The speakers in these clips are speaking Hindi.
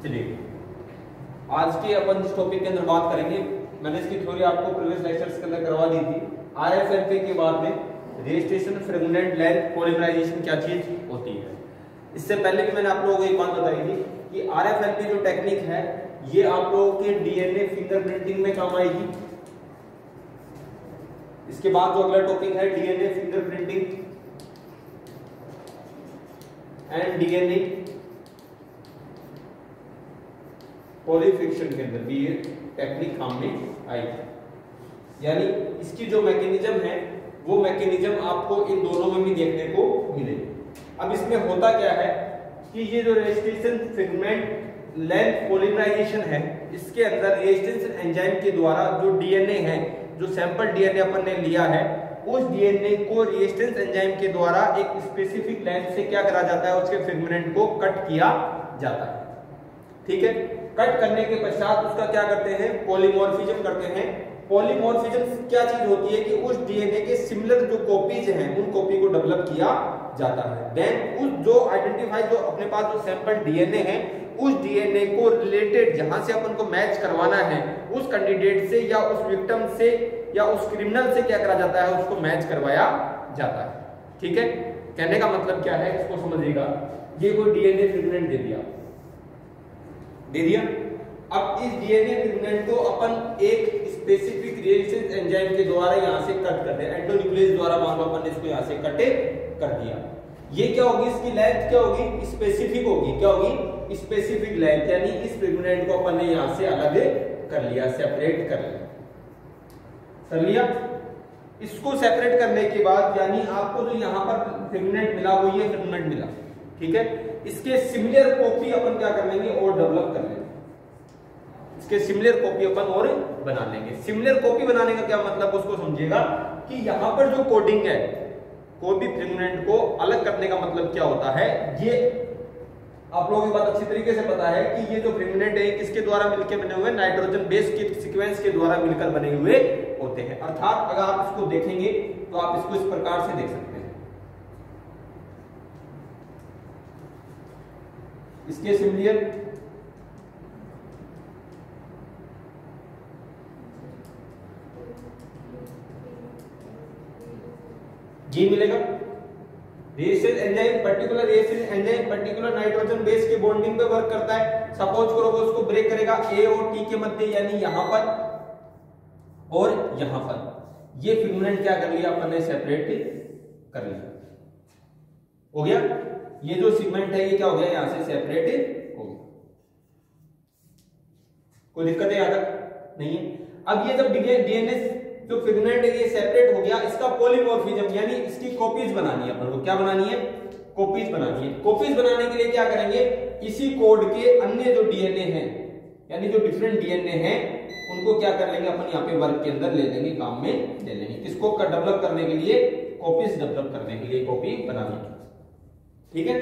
चलिए आज के अपन जिस टॉपिक के अंदर बात करेंगे, मैंने इसकी थ्योरी आपको प्रीवियस लेक्चर्स के अंदर करवा दी थी। आरएफएलपी के बाद में रजिस्ट्रेशन फ्रेगमेंट लेंथ पॉलीमराइजेशन क्या चीज होती है। इससे पहले भी मैंने आप लोगों को एक बात बताई थी कि आरएफएलपी जो टेक्निक है ये आप लोगों के डीएनए फिंगरप्रिंटिंग में काम आएगी। इसके बाद जो अगला टॉपिक है डीएनए फिंगरप्रिंटिंग एंड डीएनए पॉलीफिक्शन के अंदर भी ये टेक्निक काम में आएगी। यानी इसकी जो मैकेनिज्म है वो मैकेनिज्म आपको इन दोनों में भी देखने को मिलेगी। अब इसमें होता क्या है कि ये जो रजिस्ट्रेशन फ्रेगमेंट लेंथ पॉलीमराइजेशन है, इसके अंदर रजिस्ट्रेशन एंजाइम के द्वारा जो डीएनए है, जो सैंपल डीएनए अपन ने लिया है, उस डीएनए को रेजिस्टेंस एंजाइम के द्वारा एक स्पेसिफिक लेंथ से क्या करा जाता है, उसके फ्रेगमेंट को कट किया जाता है। ठीक है, कट करने के पश्चात उसका क्या करते हैं, पॉलीमॉर्फिज्म करते हैं। पॉलीमॉर्फिज्म क्या चीज होती है कि उस डीएनए के सिमिलर जो कॉपीज हैं उन कॉपी को डेवलप किया जाता है। देन उस जो आइडेंटिफाई जो अपने पास जो सैंपल डीएनए है, उस डीएनए को रिलेटेड जहां से अपन को मैच करवाना है उस कैंडिडेट से या उस विक्टिम से या उस क्रिमिनल से क्या करा जाता है, उसको मैच करवाया जाता है। ठीक है, कहने का मतलब क्या है इसको समझिएगा। ये कोई डीएनए फ्रेगमेंट दे दिया। अब इस डीएनए फ्रेगमेंट को अपन एक स्पेसिफिक रेजिस्टेंस एंजाइम के द्वारा यहां से कट कर दें, एंडोन्यूक्लियस द्वारा मान लो अपन ने इसको यहां से कट कर दिया। ये क्या होगी, इसकी लेंथ क्या होगी, स्पेसिफिक होगी। क्या होगी, स्पेसिफिक लेंथ। यानी इस फ्रेगमेंट को अपन ने यहां से अलग कर लिया, सेपरेट कर लिया। इसको सेपरेट करने के बाद यानी आपको जो यहां पर फ्रेगमेंट मिला वो ये फ्रेगमेंट मिला। ठीक है, इसके सिमिलर कॉपी अपन क्या कर लेंगे और डेवलप कर लेंगे। इसके सिमिलर कॉपी अपन और बना लेंगे। सिमिलर कॉपी बनाने का क्या मतलब, उसको समझिएगा कि यहां पर जो कोडिंग है, कोई भी फ्रेगमेंट को अलग करने का मतलब क्या होता है, ये आप लोगों को बात अच्छी तरीके से पता है कि ये जो फ्रेगमेंट है किसके द्वारा मिलकर बने हुए, नाइट्रोजन बेस के सीक्वेंस के द्वारा मिलकर बने हुए होते हैं। अर्थात अगर आप इसको देखेंगे तो आप इसको इस प्रकार से देख सकते हैं। इसके सिमिलर ये मिलेगा। Resistance enzyme particular resistance enzyme particular nitrogen base के बॉन्डिंग पे वर्क करता है। सपोज करो वो उसको ब्रेक करेगा ए और टी के मध्य, यानी यहां पर और यहां पर। ये फ्रेगमेंट क्या कर लिया अपन ने, सेपरेट कर लिया। हो गया, ये जो सेगमेंट है ये क्या हो गया, यहां से सेपरेट हो गया। कोई दिक्कत है यहां तक नहीं है। अब ये जब डीएनए जो फ्रेगमेंट है ये सेपरेट हो गया, इसका पॉलीमॉर्फिज्म यानी इसकी कॉपीज बनानी है अपन को। क्या बनानी है, कॉपीज बनानी है। कॉपीज बनाने के लिए क्या करेंगे, इसी कोड के अन्य जो डीएनए हैं यानी जो डिफरेंट डीएनए हैं उनको क्या कर लेंगे अपन यहाँ पे वर्क के अंदर ले लेंगे, काम में ले लेंगे। इसको डेवलप करने के लिए, कॉपीज डेवलप करने के लिए, कॉपी बनाने के। ठीक है,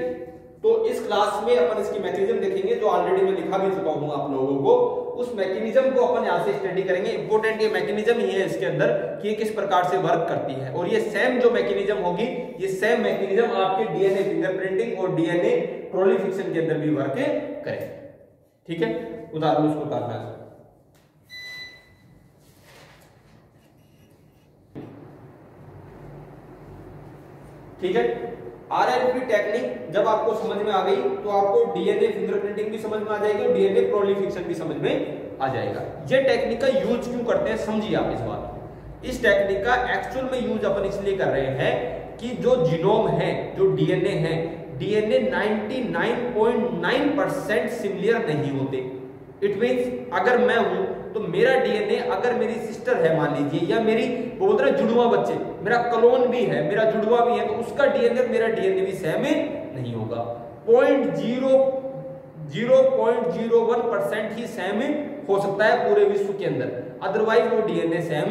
तो इस क्लास में अपन इसकी मैकेनिज्म देखेंगे जो ऑलरेडी मैं लिखा भी चुका हूं आप लोगों को। उस मैकेनिज्म को अपन यहां से स्टडी करेंगे। इंपॉर्टेंट ये मैकेनिज्म ही है इसके अंदर कि ये किस प्रकार से वर्क करती है। और ये सेम जो मैकेनिज्म होगी, ये सेम मैकेनिज्म आपके डीएनए फिंगरप्रिंटिंग और डीएनए पॉलीफिक्शन के अंदर भी वर्क करेगी। ठीक है, उदाहरण उसको उतारना है। ठीक है, आरएलपी टेक्निक जब आपको समझ में आ गई तो आपको डीएनए फिंगरप्रिंटिंग भी समझ में आ जाएगी और डीएनए पॉलीफिक्शन भी समझ में आ जाएगा। ये टेक्निक का यूज क्यों करते हैं समझिए आप इस बात को। इस टेक्निक का एक्चुअल में यूज अपन इसलिए कर रहे हैं कि जो जीनोम है, जो डीएनए है, डीएनए 99.9% सिमिलर नहीं होते। इट मींस अगर मैं हूं तो मेरा डीएनए अगर मेरी सिस्टर है मान लीजिए, या मेरी बोल रहे जुड़वा बच्चे, मेरा क्लोन भी है, मेरा जुड़वा भी है, तो उसका डीएनए मेरा डीएनए भी सेम नहीं होगा। 0.01% ही सेम हो सकता है पूरे विश्व के अंदर, अदरवाइज वो डीएनए सेम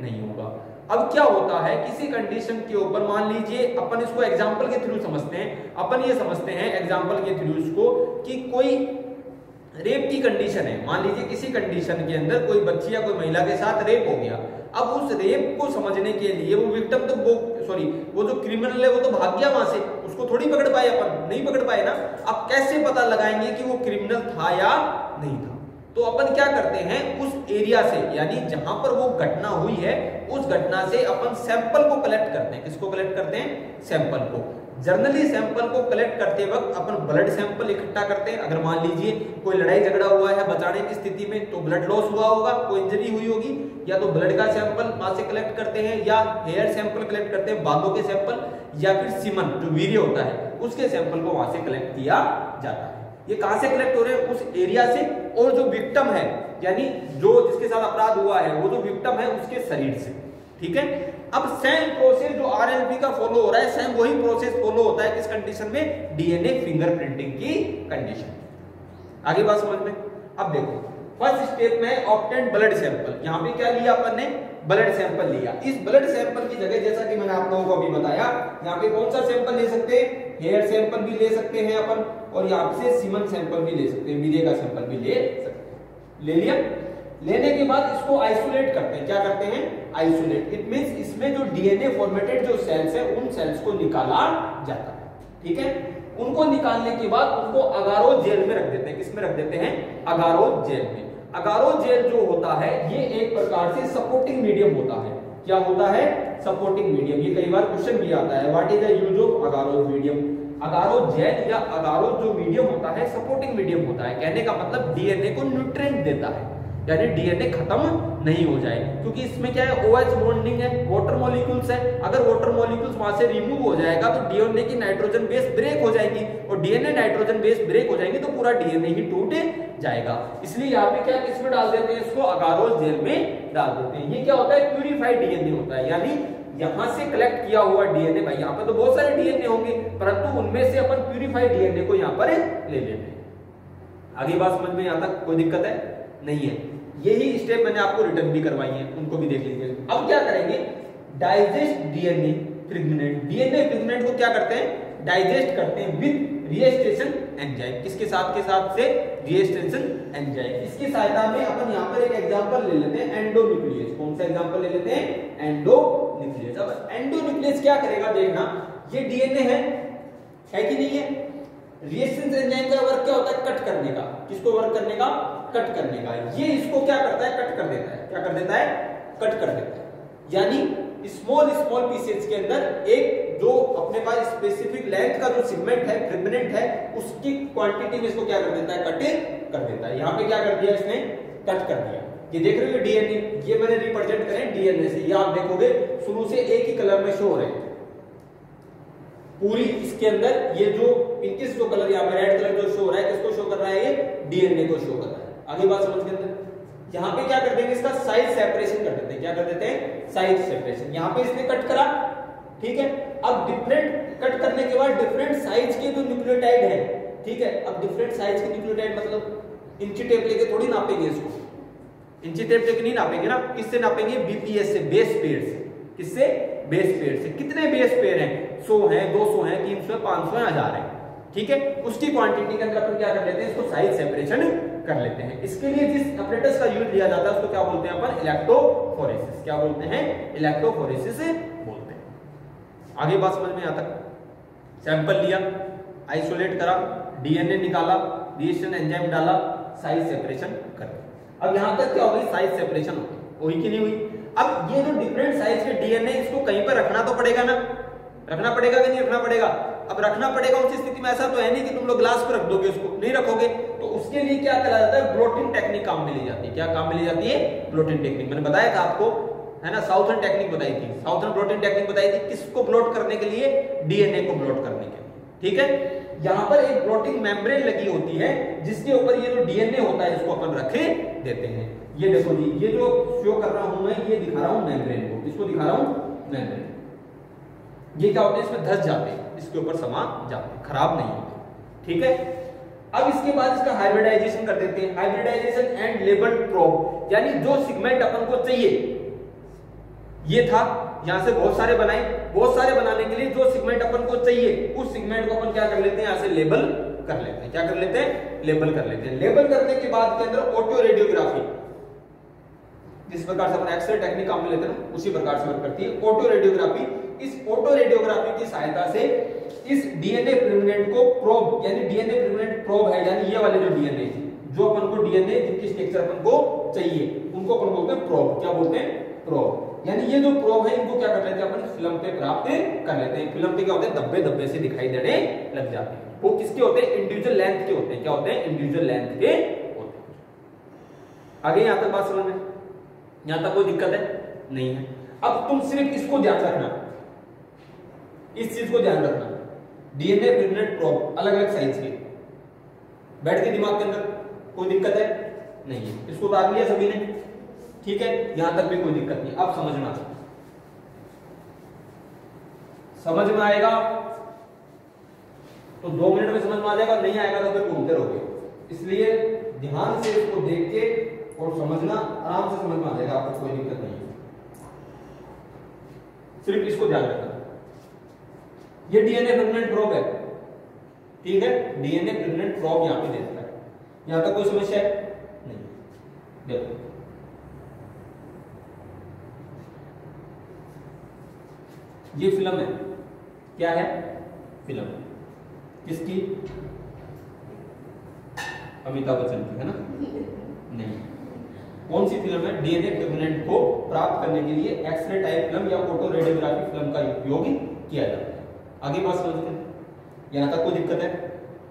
नहीं होगा। अब क्या होता है, किसी कंडीशन के ऊपर मान लीजिए अपन इसको एग्जांपल के थ्रू समझते हैं। अपन ये समझते हैं एग्जांपल के थ्रू इसको कि कोई रेप की कंडीशन है। मान लीजिए किसी कंडीशन के अंदर कोई बच्ची या कोई महिला के साथ रेप हो गया। अब उस रेप को समझने के लिए वो विक्टिम तो सॉरी वो जो क्रिमिनल है वो तो भाग गया वहां से, उसको थोड़ी पकड़ पाए अपन, नहीं पकड़ पाए ना। अब कैसे पता लगाएंगे कि वो क्रिमिनल था या नहीं था? तो अपन क्या करते हैं, उस एरिया से यानी जहां पर वो घटना हुई है उस घटना से अपन सैंपल को कलेक्ट करते हैं। किसको कलेक्ट करते हैं? सैंपल को। जनरली सैंपल को कलेक्ट करते वक्त अपन ब्लड सैंपल इकट्ठा करते हैं। अगर मान लीजिए कोई लड़ाई झगड़ा हुआ है बचाने की स्थिति में तो ब्लड लॉस हुआ होगा, कोई इंजरी हुई होगी, या तो ब्लड का सैंपल वहां से कलेक्ट करते हैं, या हेयर सैंपल कलेक्ट करते हैं, बालों के सैंपल, या फिर सीमन जो वीर्य होता है उसके सैंपल को वहां से कलेक्ट किया जाता है। ये कहां से कलेक्ट हो रहे हैं? उस एरिया से। और जो विक्टिम है यानी जो जिसके साथ अपराध हुआ है वो जो विक्टिम है उसके शरीर से। ठीक है। अब सेम प्रोसेस जो आरएलपी का फॉलो हो रहा है, सेम वही प्रोसेस फॉलो होता है किस कंडीशन में? डीएनए फिंगरप्रिंटिंग की कंडीशन। आगे बात समझ में। अब देखो फर्स्ट स्टेप में ऑब्टेन ब्लड सैंपल। यहां पे क्या लिया अपन ने? ब्लड सैंपल लिया। इस ब्लड सैंपल की जगह जैसा कि मैंने आप लोगों को अभी बताया, यहाँ पे कौन सा सैंपल ले सकते हैं? हेयर सैंपल भी ले सकते हैं अपन, और यहाँ से सीमन सैंपल भी ले सकते हैं, वीर्य का सैंपल भी ले सकते हैं। ले लिया। लेने के बाद इसको आइसोलेट करते हैं। क्या करते हैं? आइसोलेट। इट मींस इसमें जो डीएनए फॉर्मेटेड जो सेल्स है उन सेल्स को निकाला जाता है। ठीक है। उनको निकालने के बाद उनको अगारो जेल में रख देते हैं। किस में रख देते हैं? अगारो जेल में। अगारो जेल जो होता है ये एक प्रकार से सपोर्टिंग मीडियम होता है। क्या होता है? Supporting medium. ये कई बार क्वेश्चन भी आता है, what is the use of agarose medium? Agarose gel या अगारो जो मीडियम होता है सपोर्टिंग मीडियम होता है। कहने का मतलब डीएनए को न्यूट्रिएंट देता है, यानी डीएनए खत्म नहीं हो जाए, क्योंकि इसमें क्या है? OH बॉन्डिंग है, वाटर मॉलिक्यूल्स है। अगर वाटर मॉलिक्यूल्स वहां से रिमूव हो जाएगा तो डीएनए की नाइट्रोजन बेस ब्रेक हो जाएगी, और डीएनए नाइट्रोजन बेस ब्रेक हो जाएंगी तो पूरा डीएनए ही टूट जाएगा। इसलिए यहाँ पे क्या किसमें डाल देते हैं? इसको अगारो जेल में डाल देते हैं। ये क्या होता है? प्यूरिफाइड डीएनए होता है, यानी यहां से कलेक्ट किया हुआ डीएनए, भाई यहाँ पे तो बहुत सारे डीएनए होंगे परंतु उनमें से अपन प्यूरिफाइड डीएनए को यहाँ पर ले लेते हैं। आगे बात समझ में? यहाँ तक कोई दिक्कत है? नहीं है। यही स्टेप मैंने आपको रिटर्न भी करवाई है, उनको भी देख लीजिए। अब क्या करेंगे? Digest DNA fragment. DNA fragment को क्या करते हैं? डाइजेस्ट करते हैं विद रिएस्टेशन एंजाइम। किसके साथ? के साथ से रिएस्टेशन एंजाइम। इसकी सहायता में अपन यहाँ पर एक एग्जांपल ले लेते हैं, एंडोन्यूक्लियस। कौन सा एग्जांपल ले लेते हैं? एंडोन्यूक्लियस। अब एंडोन्यूक्लियस क्या करेगा देखना, ये डीएनए है कि नहीं है? रिएस्टेशन एंजाइम का वर्क क्या होता है? कट करने का। किसको वर्क करने का? कट करने का। ये इसको क्या करता है? कट कर देता है। क्या कर देता है? कट कर देता है। यानी स्मॉल स्मॉल पीसेस के अंदर एक जो अपने पास स्पेसिफिक लेंथ का जो सेगमेंट है, फ्रेगमेंट है, उसकी क्वांटिटी में इसको क्या कर देता है? कट कर देता है। यहाँ पे क्या कर दिया इसने? कट कर दिया। ये देख रहे हो डीएनए, ये मैंने रिप्रेजेंट करें डीएनए से। ये आप देखोगे शुरू से एक ही कलर में शो हो रहे हैं पूरी। इसके अंदर ये जो पिंकिश जो कलर यहाँ पे रेड कलर जो शो हो रहा है, किसको शो कर रहा है? ये डीएनए को शो कर रहा है। आगे बात समझ के अंदर यहाँ पे क्या कर देंगे? इसका साइज सेपरेशन कर देते हैं। क्या कर देते हैं? Size separation. यहाँ पे इसने कट करा, ठीक है। अब डिफरेंट कट करने के बाद डिफरेंट साइज के जो न्यूक्लियोटाइड है, ठीक है। अब डिफरेंट साइज के न्यूक्लियोटाइड मतलब इंची टेप लेके थोड़ी नापेंगे इसको, इंची टेप लेके नहीं नापेंगे ना। किससे नापेंगे? बीपीएस से, बेस पेयर से। किससे? बेस पेयर से। कितने बेस पेयर हैं? 100 है, 200 है, 300 है, 500 है, 1000 है, ठीक है। उसकी क्वांटिटी के अंदर अपन क्या कर लेते हैं? इसको साइज सेपरेशन कर लेते हैं। इसके लिए जिस अपरेटस का यूज लिया जाता है उसको क्या बोलते हैं अपन? इलेक्ट्रोफोरेसिस। क्या बोलते हैं? इलेक्ट्रोफोरेसिस बोलते हैं। आगे बात समझ में? यहाँ तक सैंपल लिया, आइसोलेट करा, डीएनए निकाला, रिएक्शन एंजाइम डाला, साइज सेपरेशन कर दिया। अब यहाँ तक क्या हो गई? साइज सेपरेशन हो गई, हुई कि नहीं हुई? अब ये जो डिफरेंट साइज के डीएनए, इसको कहीं पर रखना तो पड़ेगा ना, रखना पड़ेगा कि नहीं रखना पड़ेगा? अब रखना पड़ेगा। उस स्थिति में ऐसा तो है नहीं कि तुम लोग ग्लास पर रख दोगे, उसको नहीं रखोगे, तो उसके लिए क्या करा जाता है? ब्लोटिंग टेक्निक काम में ली जाती है। क्या काम में ली जाती है? Blotting technique. मैंने बताया था आपको, है ना, साउथर्न टेक्निक बताई थी, साउथर्न ब्लोटिंग टेक्निक बताई थी। किसको ब्लोट करने के लिए? डीएनए को ब्लोट करने के लिए, ठीक है। यहाँ पर एक ब्लोटिंग मेम्ब्रेन लगी होती है जिसके ऊपर ये जो डीएनए होता है इसको अपन रखे देते हैं। ये देखो जी, ये जो शो कर रहा हूं मैं, ये दिखा रहा हूं मेम्ब्रेन को, इसको दिखा रहा हूं मेम्ब्रेन। ये क्या होते हैं? इसमें धस जाते हैं, इसके ऊपर समा जाते हैं, खराब नहीं होते, ठीक है। अब इसके बाद इसका हाइब्रिडाइजेशन कर देते हैं। हाइब्रिडाइजेशन एंड लेबल प्रोब, यानी जो सेगमेंट अपन को चाहिए, ये था, यहां से बहुत सारे बनाए, बहुत सारे बनाने के लिए जो सेगमेंट अपन को चाहिए उस सेगमेंट को अपन क्या कर लेते हैं? यहां से लेबल कर लेते हैं। क्या कर लेते हैं? लेबल कर लेते हैं। लेबल करने के बाद के अंदर ऑटो रेडियोग्राफी, जिस प्रकार से अपन एक्सरे टेक्निक काम में लेते हैं ना, उसी प्रकार से वर्क करती है। ऑटो रेडियोग्राफी इस फोटो रेडियोग्राफी की सहायता से इस डीएनए फ्रेगमेंट को प्रोब, यानी डीएनए फ्रेगमेंट प्रोब है, यानी ये वाले जो डीएनए जो अपन को डीएनए जिनकी स्ट्रक्चर अपन को चाहिए उनको अपन बोलते हैं प्रोब। क्या बोलते हैं? प्रोब। यानी ये जो प्रोब है इनको क्या कर लेते हैं अपन? फिल्म पे प्राप्त कर लेते हैं। फिल्म पे क्या होते हैं? धब्बे धब्बे से दिखाई देने लग जाते हैं। वो किसके होते हैं? इंडिविजुअल लेंथ के होते हैं। क्या होते हैं? इंडिविजुअल लेंथ के होते हैं। आगे यहां तक बात समझ में? यहां तक कोई दिक्कत है? नहीं है। अब तुम सिर्फ इसको ध्यान रखना, इस चीज को ध्यान रखना, डीएनए फ्रेगमेंट प्रोब अलग अलग साइज के बैठ के दिमाग के अंदर, कोई दिक्कत है? नहीं है। इसको उतार लिया सभी ने, ठीक है, यहां तक भी कोई दिक्कत नहीं। अब समझना, समझ में आएगा तो 2 मिनट में समझ में आ जाएगा, नहीं आएगा तो फिर घूमते रहोगे। इसलिए ध्यान से इसको देख के और समझना, आराम से समझ में आ जाएगा, आपको कोई दिक्कत नहीं है। सिर्फ इसको ध्यान रखना। ये डीएनए फ्रेगमेंट प्रोब है, ठीक है, डीएनए फ्रेगमेंट प्रोब यहां पे दे रखा है। यहां तक कोई समस्या है? नहीं। देखो ये फिल्म है, क्या है? फिल्म। किसकी? अमिताभ बच्चन की, है ना? नहीं। कौन सी फिल्म है? डीएनए फ्रेगमेंट को प्राप्त करने के लिए एक्सरे टाइप फिल्म या फोटो रेडियोग्राफी फिल्म का उपयोग किया जाता है। आगे बात समझते हैं, यहां तक कोई दिक्कत है?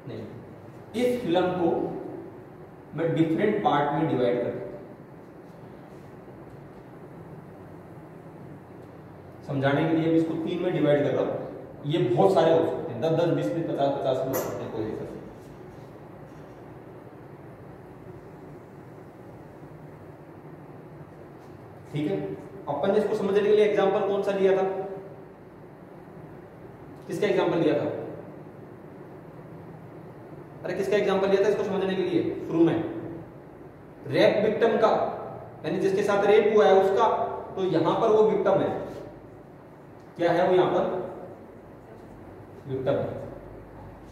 नहीं। इस फिल्म को मैं डिफरेंट पार्ट में डिवाइड कर, समझाने के लिए इसको 3 में डिवाइड कर रहा हूं। ये बहुत सारे हो सकते हैं, 10 10 20 20 50 50 हो सकते हैं, कोई दिक्कत नहीं। ठीक है, अपन ने इसको समझने के लिए एग्जांपल कौन सा लिया था? किसका एग्जांपल लिया था? अरे किसका एग्जांपल लिया था इसको समझने के लिए? शुरू में रेप विक्टिम का, यानी जिसके साथ रेप हुआ है उसका। तो यहां पर वो विक्टिम है, क्या है वो? यहां पर विक्टिम है,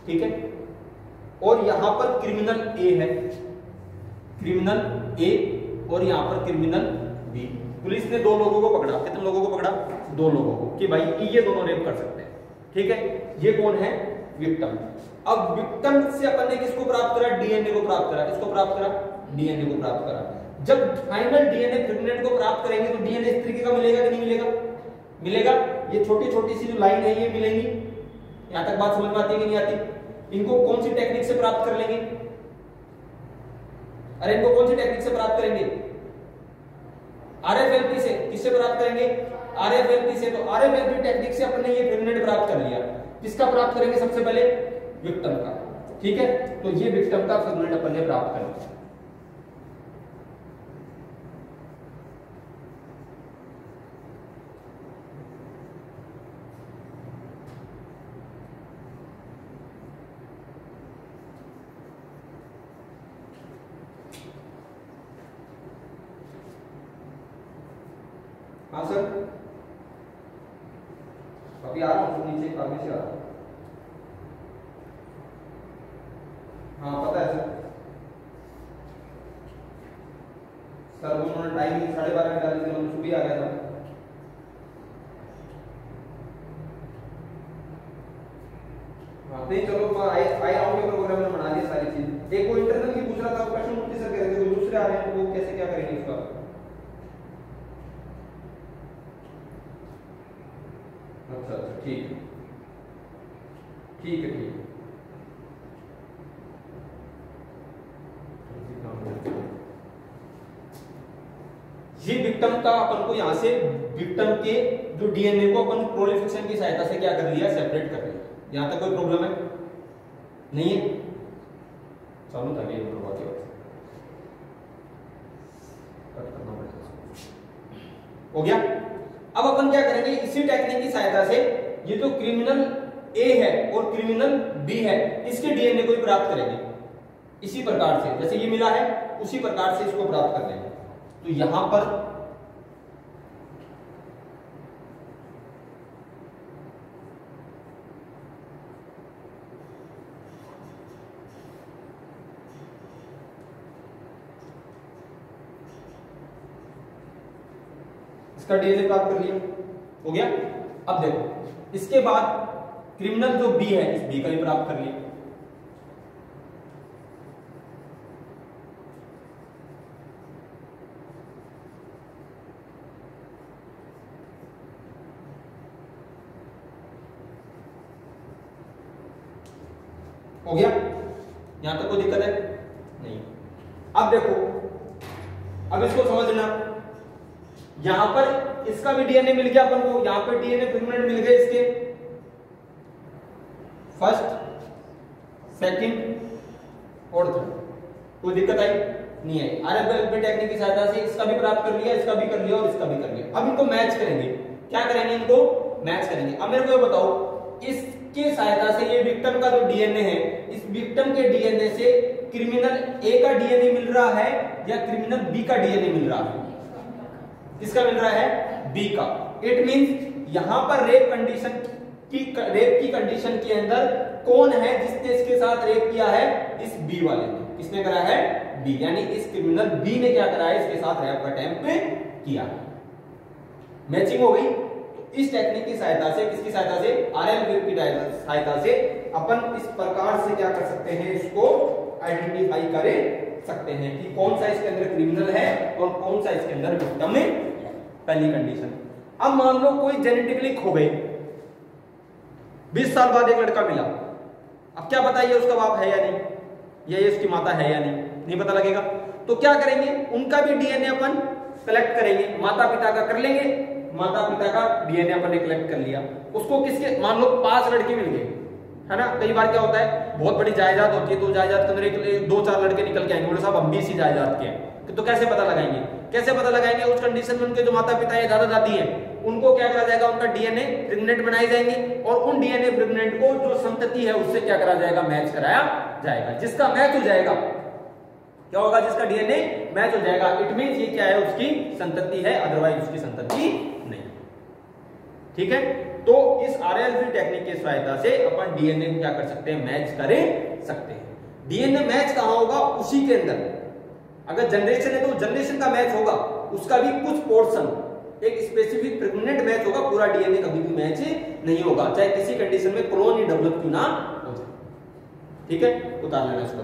ठीक है। और यहां पर क्रिमिनल ए है, क्रिमिनल ए, और यहां पर क्रिमिनल बी। पुलिस ने 2 लोगों को पकड़ा। कितने लोगों को पकड़ा? 2 लोगों को, कि भाई ये दोनों रेप कर सकते हैं, ठीक है। ये कौन है? विक्टिम। अब विक्टिम से अपन ने किसको प्राप्त करा? डीएनए को प्राप्त करा। किसको प्राप्त करा? डीएनए को प्राप्त करा। जब फाइनल डीएनए फ्रेगमेंट को प्राप्त करेंगे तो डीएनए इस तरीके का मिलेगा कि नहीं मिलेगा? मिलेगा। ये छोटी छोटी सी जो लाइन है ये मिलेंगी। यहां तक बात समझ में आती है कि नहीं आती? इनको कौन सी टेक्निक से प्राप्त कर लेंगे? अरे इनको कौन सी टेक्निक से प्राप्त करेंगे? आरएफएलपी से। किससे प्राप्त करेंगे? आरएफएलपी से। तो आरएफएलपी टेक्निक से अपन ने ये फ्रेगमेंट प्राप्त कर लिया। किसका प्राप्त करेंगे सबसे पहले? विक्टिम का, ठीक है। तो ये विक्टिम का फ्रेगमेंट अपन ने प्राप्त कर लिया। हाँ सर, अभी आ रहा हूँ, नीचे आगे से आ रहा हूँ। हाँ पता है सर। सर उन्होंने टाइमिंग 12:30 की डाली थी, मैं सुबह आ गया था। हाँ नहीं चलो, आई आउट के प्रोग्राम में बना दिया सारी चीज। एक वो इंटरनल की पूछ रहा था क्वेश्चन, मूर्ति सर कह रहे थे कोई दूसरे आ रहे हैं तो वो कैसे क्या करेंगे इसका? अच्छा अच्छा, ठीक है ठीक है ठीक है। ये विक्टिम का अपन को यहां से विक्टिम के जो डीएनए को अपन प्रोलिफरेशन की सहायता से क्या कर लिया? सेपरेट कर लिया। यहां तक कोई प्रॉब्लम है? नहीं है? चालू था ये करवा के कट करना पड़ेगा। हो गया। अब अपन क्या करेंगे? इसी टेक्निक की सहायता से ये जो क्रिमिनल ए है और क्रिमिनल बी है, इसके डीएनए को भी प्राप्त करेंगे। इसी प्रकार से जैसे ये मिला है उसी प्रकार से इसको प्राप्त कर लेंगे। तो यहां पर इसका डीएनए प्राप्त कर लिया। हो गया। अब देखो इसके बाद क्रिमिनल जो बी है, इस बी का भी प्राप्त कर लिया। हो गया, यहां तक कोई दिक्कत है नहीं। अब देखो, अब इसको समझना, यहां पर इसका भी डीएनए मिल गया अपन को, यहां पर डीएनए फ्रेगमेंट मिल गए इसके फर्स्ट, सेकंड और थर्ड। कोई दिक्कत आई नहीं आई। आरएफएलपी टेक्निक की सहायता से इसका भी प्राप्त कर लिया, इसका भी कर लिया और इसका भी कर लिया। अब इनको मैच करेंगे। क्या करेंगे? इनको मैच करेंगे। अब मेरे को ये बताओ, इसके सहायता से ये विक्टिम का जो डीएनए है, इस विक्टिम के डीएनए से क्रिमिनल ए का डीएनए मिल रहा है या क्रिमिनल बी का डीएनए मिल रहा है? किसका मिल रहा है? बी का। इट मींस यहां पर रेप की कंडीशन के अंदर कौन है जिसने इसके साथ रेप किया है? इस बी वाले ने। किसने करा है? बी। यानी इस क्रिमिनल बी ने क्या करा है? इसके साथ रेप का अटेम्प्ट किया। मैचिंग हो गई। इस टेक्निक की सहायता से, किसकी सहायता से? आरएलवी की सहायता से अपन इस प्रकार से क्या कर सकते हैं? इसको आइडेंटिफाई कर सकते हैं कि कौन सा इसके अंदर क्रिमिनल है और कौन सा इसके अंदर विक्टिम है। पहली कंडीशन। अब मान लो कोई जेनेटिकली खो गई, 20 साल बाद एक लड़का मिला। अब क्या पता ये उसका बाप है या नहीं, ये उसकी माता है या नहीं पता लगेगा। तो क्या करेंगे? उनका भी डीएनए अपन कलेक्ट करेंगे। माता पिता का कर लेंगे, माता पिता का डीएनए अपन ने कलेक्ट कर लिया। उसको किसके, मान लो 5 लड़के मिल गए, है ना। कई बार क्या होता है, बहुत बड़ी जायदाद होती है तो जायदाद के अंदर 2-4 लड़के निकल के आएंगे, बोले साहब हम भी इसी जायदाद के हैं। तो कैसे पता लगाएंगे? कैसे पता लगाएंगे? उस कंडीशन में उनके जो माता पिता या दादा दादी हैं, उनको क्या करा जाएगा? उनका डीएनए फ्रेगमेंट बनाए जाएंगे और उन डीएनए फ्रेगमेंट को जो संतति है उससे क्या करा जाएगा? मैच कराया जाएगा। जिसका मैच हो जाएगा, क्या होगा? जिसका डीएनए मैच हो जाएगा, इट मींस ये क्या है? उसकी संतति है, अदरवाइज उसकी संतति नहीं। ठीक है। तो इस आरएलवी टेक्निक की सहायता से अपन डीएनए को क्या कर सकते हैं? मैच कर सकते हैं। डीएनए मैच कहां होगा? उसी के अंदर। अगर जनरेशन है तो जनरेशन का मैच होगा, उसका भी कुछ पोर्शन, एक स्पेसिफिक फ्रेगमेंट मैच होगा, पूरा डीएनए कभी भी मैच नहीं होगा, चाहे किसी कंडीशन में क्लोन ही डेवलप क्यों ना हो जाए। ठीक है, उतार लेना इसको।